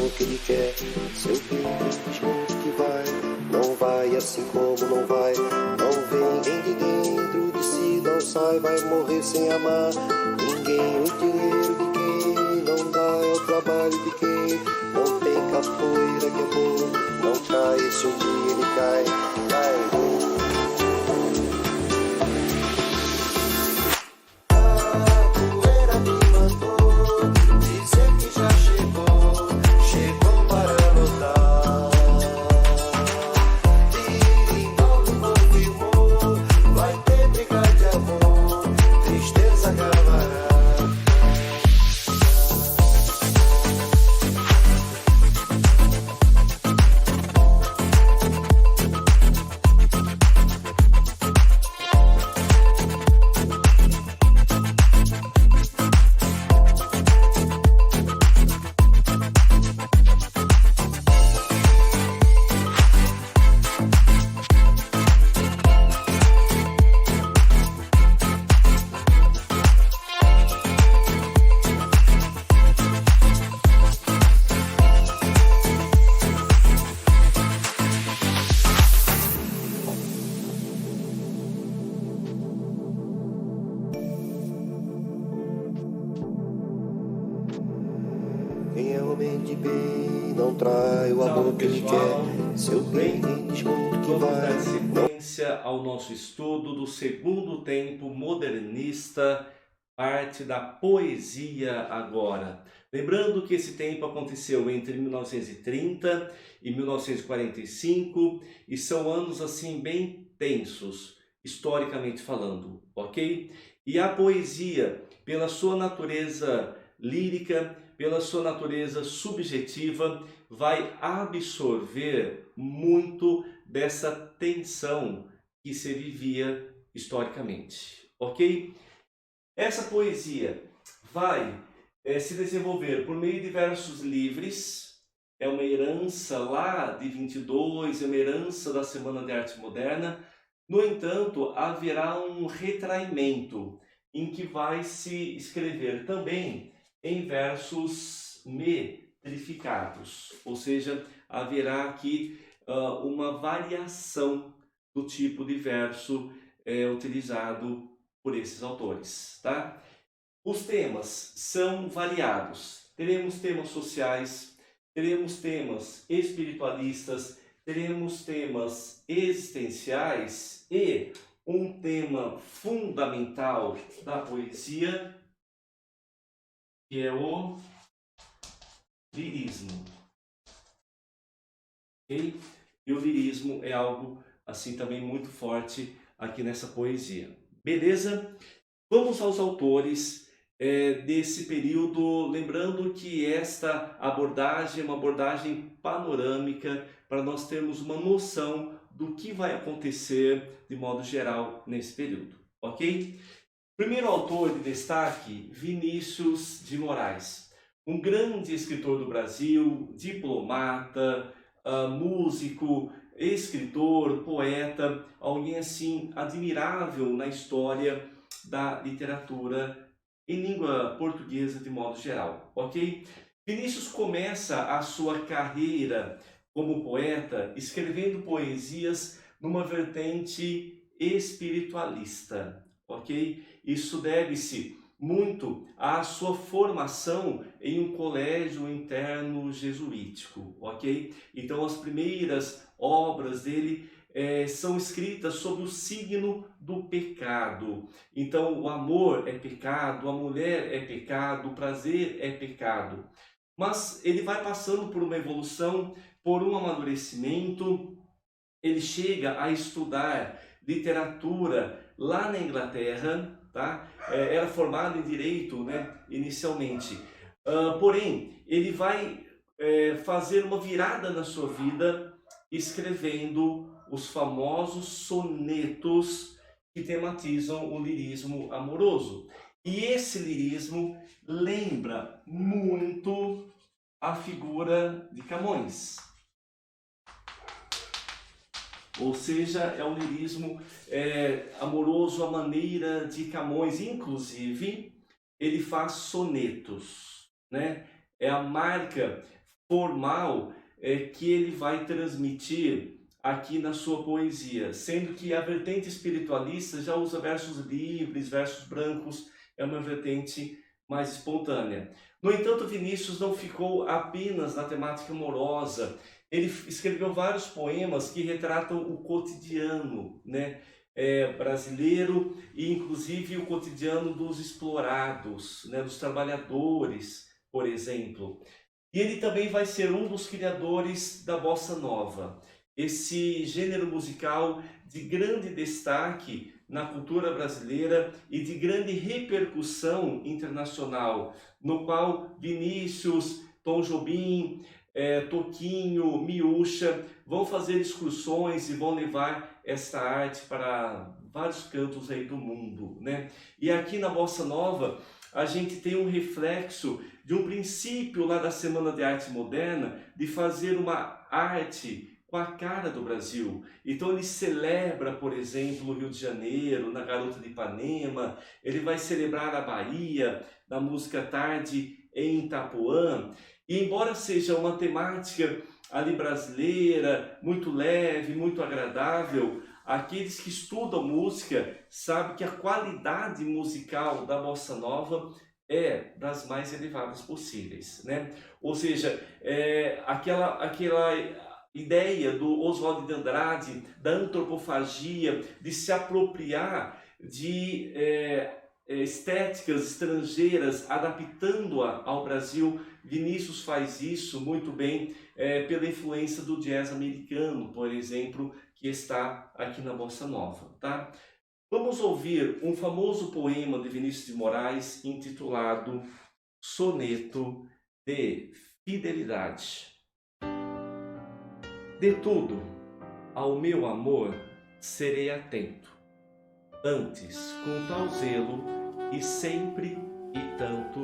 amor que ele quer. Seu bem diz muito que vai, não vai assim como não vai. Não vem ninguém de dentro de si, não sai, vai morrer sem amar ninguém. O dinheiro de quem não dá é o trabalho de quem não tem capoeira que é bom. Não cai, se um dia ele cai, cai. Quem é homem de bem não trai o amor que ele quer. Seu bem diz muito que Vamos dar vai. sequência ao nosso estudo do segundo tempo modernista, parte da poesia agora. Lembrando que esse tempo aconteceu entre 1930 e 1945 e são anos assim bem tensos, historicamente falando, ok? E a poesia, pela sua natureza lírica, pela sua natureza subjetiva, vai absorver muito dessa tensão que se vivia historicamente, ok? Essa poesia vai se desenvolver por meio de versos livres, é uma herança lá de 22, é uma herança da Semana de Arte Moderna. No entanto, haverá um retraimento em que vai se escrever também em versos metrificados, ou seja, haverá aqui uma variação do tipo de verso utilizado por esses autores, tá? Os temas são variados. Teremos temas sociais, teremos temas espiritualistas, teremos temas existenciais e um tema fundamental da poesia, que é o lirismo. Okay? E o lirismo é algo assim também muito forte aqui nessa poesia. Beleza? Vamos aos autores desse período, lembrando que esta abordagem é uma abordagem panorâmica para nós termos uma noção do que vai acontecer de modo geral nesse período, ok? Primeiro autor de destaque, Vinícius de Moraes, um grande escritor do Brasil, diplomata, músico, escritor, poeta, alguém assim admirável na história da literatura em língua portuguesa de modo geral, ok? Vinícius começa a sua carreira como poeta escrevendo poesias numa vertente espiritualista, ok? Isso deve-se muito à sua formação em um colégio interno jesuítico, ok? Então as primeiras obras dele são escritas sob o signo do pecado. Então o amor é pecado, a mulher é pecado, o prazer é pecado. Mas ele vai passando por uma evolução, por um amadurecimento, ele chega a estudar literatura lá na Inglaterra, tá? Era formado em direito, né, inicialmente. Porém, ele vai fazer uma virada na sua vida escrevendo os famosos sonetos que tematizam o lirismo amoroso. E esse lirismo lembra muito a figura de Camões. Ou seja, é um lirismo amoroso à maneira de Camões. Inclusive, ele faz sonetos, né? É a marca formal que ele vai transmitir aqui na sua poesia, sendo que a vertente espiritualista já usa versos livres, versos brancos, é uma vertente mais espontânea. No entanto, Vinícius não ficou apenas na temática amorosa, ele escreveu vários poemas que retratam o cotidiano, né, brasileiro, e inclusive o cotidiano dos explorados, né, dos trabalhadores, por exemplo. E ele também vai ser um dos criadores da bossa nova, esse gênero musical de grande destaque na cultura brasileira e de grande repercussão internacional, no qual Vinícius, Tom Jobim, Toquinho, Miúcha vão fazer excursões e vão levar esta arte para vários cantos aí do mundo, né? E aqui na Bossa Nova a gente tem um reflexo de um princípio lá da Semana de Arte Moderna de fazer uma arte com a cara do Brasil. Então ele celebra, por exemplo, o Rio de Janeiro, na Garota de Ipanema, ele vai celebrar a Bahia, na música Tarde em Itapuã, e embora seja uma temática ali brasileira, muito leve, muito agradável, aqueles que estudam música sabem que a qualidade musical da Bossa Nova é das mais elevadas possíveis, né? Ou seja, aquela ideia do Oswald de Andrade, da antropofagia, de se apropriar de estéticas estrangeiras, adaptando-a ao Brasil. Vinícius faz isso muito bem pela influência do jazz americano, por exemplo, que está aqui na Bossa Nova, tá? Vamos ouvir um famoso poema de Vinícius de Moraes intitulado Soneto de Fidelidade. De tudo, ao meu amor serei atento, antes com tal zelo e sempre e tanto,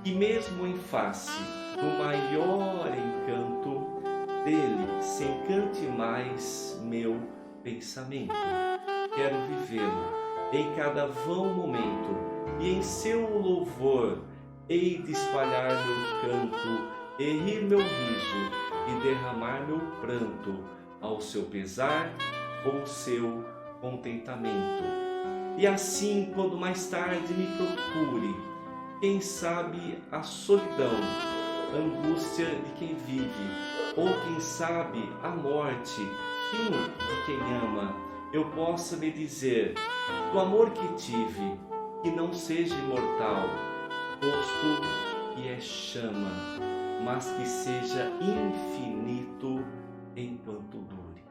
que mesmo em face do maior encanto, dele se encante mais meu pensamento. Quero vivê-lo em cada vão momento, e em seu louvor hei de espalhar meu canto, e rir meu riso, e derramar meu pranto, ao seu pesar ou seu contentamento. E assim, quando mais tarde me procure, quem sabe a solidão, angústia de quem vive, ou quem sabe a morte, fim de quem ama, eu possa me dizer do amor que tive, que não seja imortal, posto que é chama, mas que seja infinito enquanto dure.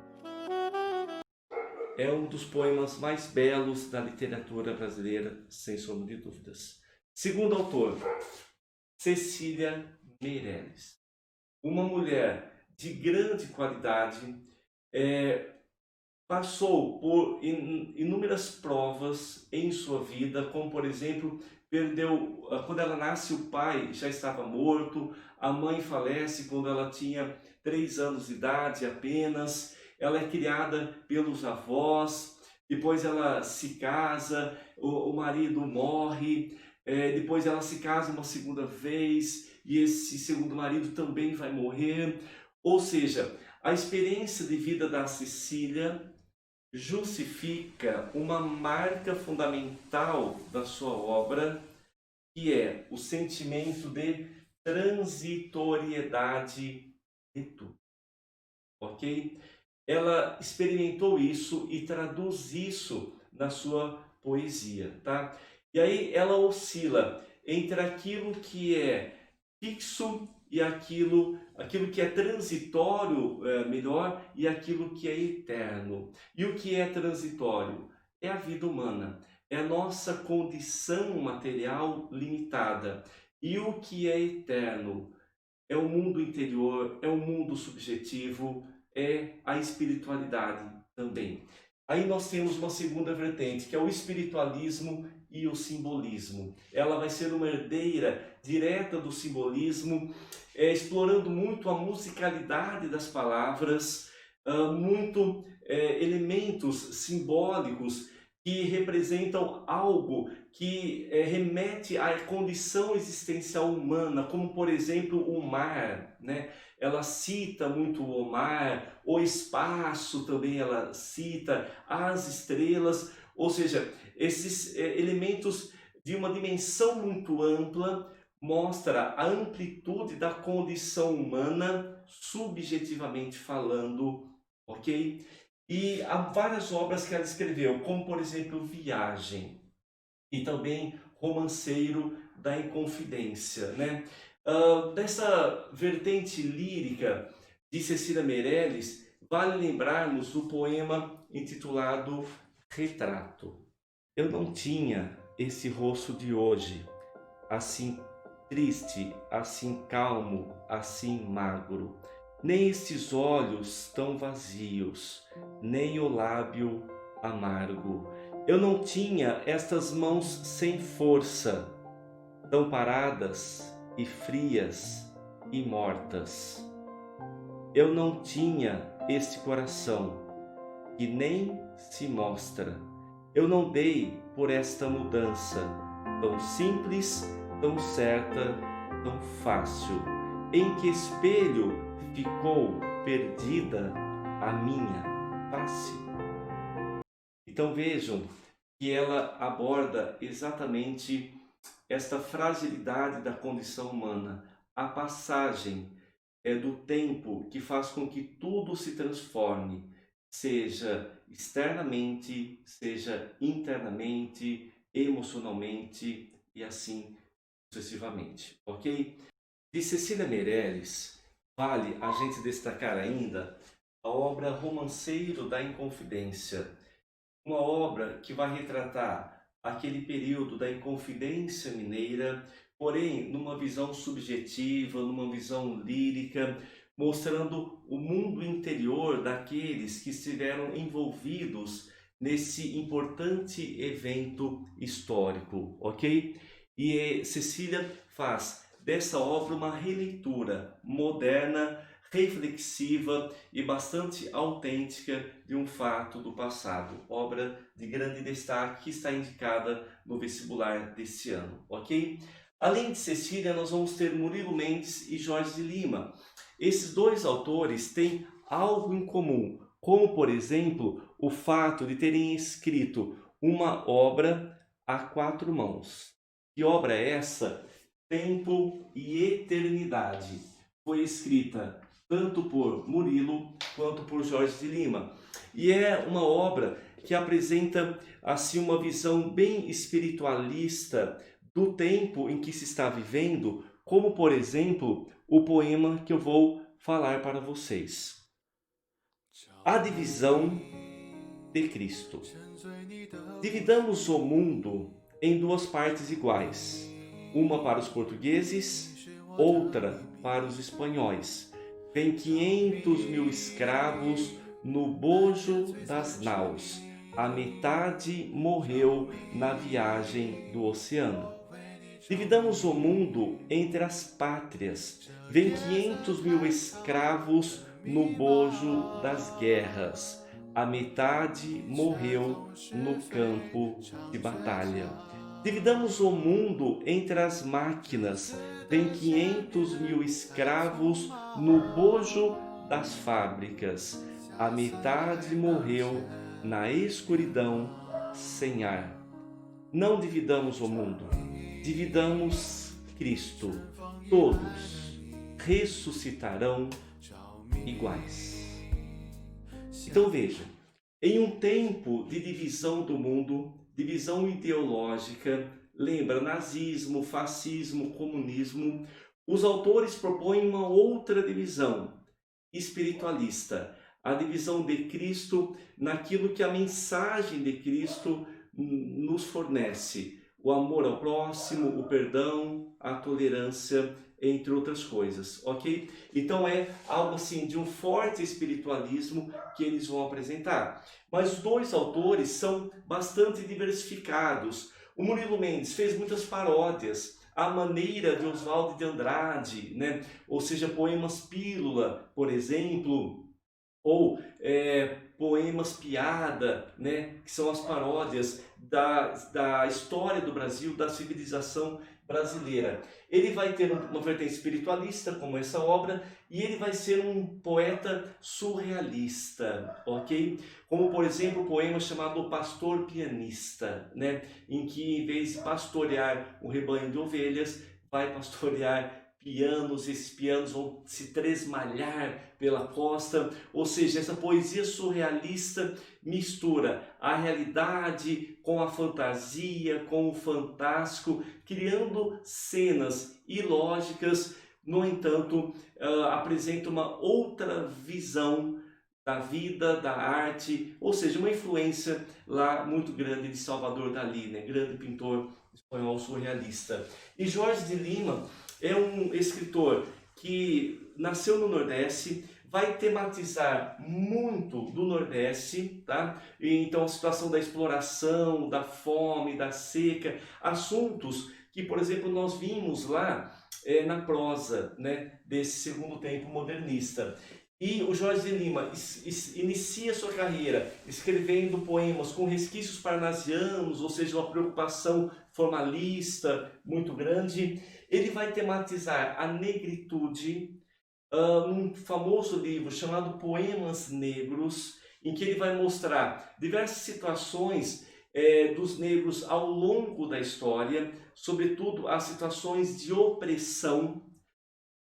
É um dos poemas mais belos da literatura brasileira, sem sombra de dúvidas. Segundo autor, Cecília Meirelles. Uma mulher de grande qualidade, passou por inúmeras provas em sua vida, como por exemplo, quando ela nasce, o pai já estava morto, a mãe falece quando ela tinha 3 anos de idade apenas, ela é criada pelos avós, depois ela se casa, o marido morre, depois ela se casa uma segunda vez e esse segundo marido também vai morrer. Ou seja, a experiência de vida da Cecília justifica uma marca fundamental da sua obra, que é o sentimento de transitoriedade de tudo. Ok? Ela experimentou isso e traduz isso na sua poesia, tá? E aí ela oscila entre aquilo que é fixo e aquilo que é transitório, melhor, e aquilo que é eterno. E o que é transitório? É a vida humana, é a nossa condição material limitada. E o que é eterno? É o mundo interior, é o mundo subjetivo, é a espiritualidade também. Aí nós temos uma segunda vertente, que é o espiritualismo e o simbolismo. Ela vai ser uma herdeira direta do simbolismo, explorando muito a musicalidade das palavras, muito elementos simbólicos que representam algo que remete à condição existencial humana, como por exemplo o mar, né? Ela cita muito o mar, o espaço também ela cita, as estrelas, ou seja, esses elementos de uma dimensão muito ampla mostra a amplitude da condição humana, subjetivamente falando, ok? E há várias obras que ela escreveu, como por exemplo Viagem e também Romanceiro da Inconfidência, né? Dessa vertente lírica de Cecília Meirelles, vale lembrarmos o poema intitulado Retrato. Eu não tinha esse rosto de hoje, assim triste, assim calmo, assim magro, nem estes olhos tão vazios, nem o lábio amargo. Eu não tinha estas mãos sem força, tão paradas e frias e mortas. Eu não tinha este coração que nem se mostra. Eu não dei por esta mudança tão simples, tão certa, tão fácil. Em que espelho ficou perdida a minha face? Então vejam que ela aborda exatamente esta fragilidade da condição humana, a passagem do tempo que faz com que tudo se transforme, seja externamente, seja internamente, emocionalmente e assim sucessivamente, ok? De Cecília Meirelles, vale a gente destacar ainda a obra Romanceiro da Inconfidência, uma obra que vai retratar aquele período da Inconfidência mineira, porém numa visão subjetiva, numa visão lírica, mostrando o mundo interior daqueles que estiveram envolvidos nesse importante evento histórico, ok? E Cecília faz dessa obra uma releitura moderna, reflexiva e bastante autêntica de um fato do passado. Obra de grande destaque que está indicada no vestibular deste ano, ok? Além de Cecília, nós vamos ter Murilo Mendes e Jorge de Lima. Esses dois autores têm algo em comum, como por exemplo, o fato de terem escrito uma obra a quatro mãos. Que obra é essa? Tempo e Eternidade. Foi escrita tanto por Murilo quanto por Jorge de Lima. E é uma obra que apresenta assim uma visão bem espiritualista do tempo em que se está vivendo, como por exemplo, o poema que eu vou falar para vocês. A divisão de Cristo. Dividamos o mundo em duas partes iguais, uma para os portugueses, outra para os espanhóis. Vem 500.000 escravos no bojo das naus. A metade morreu na viagem do oceano. Dividamos o mundo entre as pátrias. Vem 500.000 escravos no bojo das guerras. A metade morreu no campo de batalha. Dividamos o mundo entre as máquinas. Vem 500.000 escravos no bojo das fábricas. A metade morreu na escuridão sem ar. Não dividamos o mundo, dividamos Cristo. Todos ressuscitarão iguais. Então veja, em um tempo de divisão do mundo, divisão ideológica, lembra nazismo, fascismo, comunismo, os autores propõem uma outra divisão espiritualista, a divisão de Cristo naquilo que a mensagem de Cristo nos fornece, o amor ao próximo, o perdão, a tolerância, entre outras coisas, ok? Então é algo assim de um forte espiritualismo que eles vão apresentar. Mas os dois autores são bastante diversificados. O Murilo Mendes fez muitas paródias à maneira de Oswald de Andrade, né? Ou seja, poemas pílula, por exemplo, ou poemas piada, né, que são as paródias da história do Brasil, da civilização brasileira. Ele vai ter uma vertente espiritualista, como essa obra, e ele vai ser um poeta surrealista, ok? Como, por exemplo, o poema chamado O Pastor Pianista, né, em que, em vez de pastorear um rebanho de ovelhas, vai pastorear pianos, esses pianos vão se tresmalhar pela costa, ou seja, essa poesia surrealista mistura a realidade com a fantasia, com o fantástico, criando cenas ilógicas, no entanto, apresenta uma outra visão da vida, da arte, ou seja, uma influência lá muito grande de Salvador Dalí, né? Grande pintor espanhol surrealista. E Jorge de Lima é um escritor que nasceu no Nordeste, vai tematizar muito do Nordeste, tá? Então a situação da exploração, da fome, da seca, assuntos que, por exemplo, nós vimos lá na prosa, né, desse segundo tempo modernista. E o Jorge de Lima inicia sua carreira escrevendo poemas com resquícios parnasianos, ou seja, uma preocupação formalista muito grande. Ele vai tematizar a negritude num famoso livro chamado Poemas Negros, em que ele vai mostrar diversas situações dos negros ao longo da história, sobretudo as situações de opressão.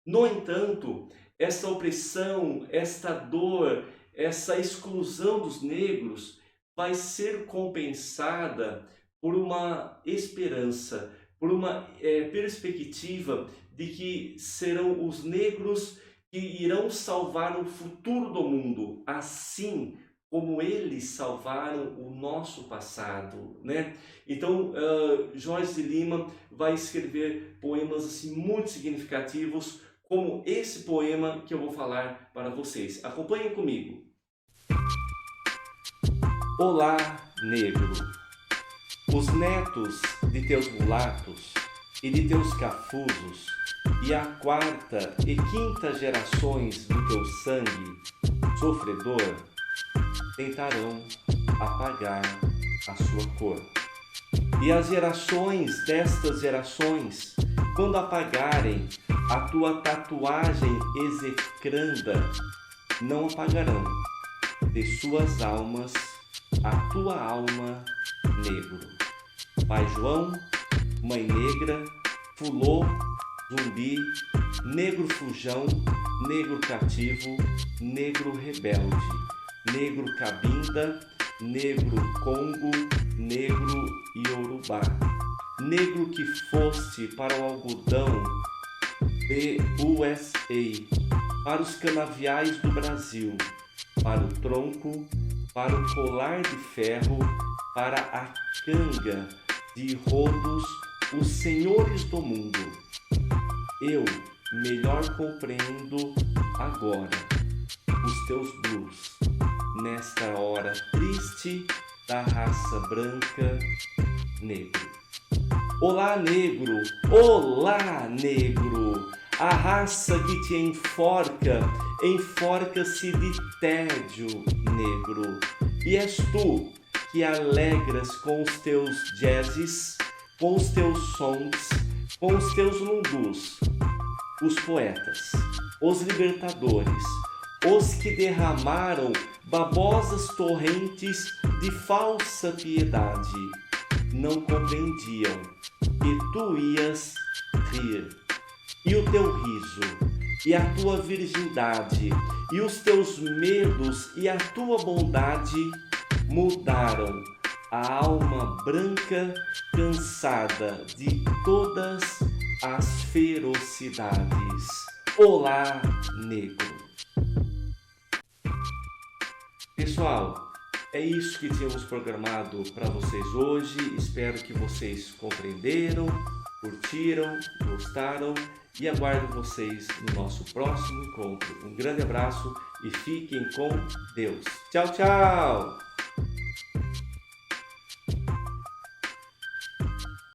No entanto, essa opressão, esta dor, essa exclusão dos negros vai ser compensada por uma esperança, por uma perspectiva de que serão os negros que irão salvar o futuro do mundo, assim como eles salvaram o nosso passado, né? Então, Jorge de Lima vai escrever poemas assim, muito significativos, como esse poema que eu vou falar para vocês. Acompanhem comigo. Olá, negro. Os netos de teus mulatos e de teus cafusos e a quarta e quinta gerações do teu sangue sofredor tentarão apagar a sua cor. E as gerações destas gerações, quando apagarem a tua tatuagem execranda, não apagarão de suas almas a tua alma, negro. Pai João, Mãe Negra, Fulô, Zumbi, negro fujão, negro cativo, negro rebelde, negro cabinda, negro congo, negro iorubá, negro que foste para o algodão de USA, para os canaviais do Brasil, para o tronco, para o colar de ferro, para a canga de rodos, os senhores do mundo. Eu melhor compreendo agora os teus blues, nesta hora triste da raça branca, negro. Olá, negro! Olá, negro! A raça que te enforca, enforca-se de tédio, negro. E és tu que alegras com os teus jazzes, com os teus sons, com os teus lundus, os poetas, os libertadores, os que derramaram babosas torrentes de falsa piedade, não compreendiam que tu ias rir. E o teu riso, e a tua virgindade, e os teus medos e a tua bondade mudaram a alma branca cansada de todas as ferocidades. Olá, negro! Pessoal, é isso que tínhamos programado para vocês hoje. Espero que vocês compreenderam, curtiram, gostaram e aguardo vocês no nosso próximo encontro. Um grande abraço e fiquem com Deus. Tchau, tchau!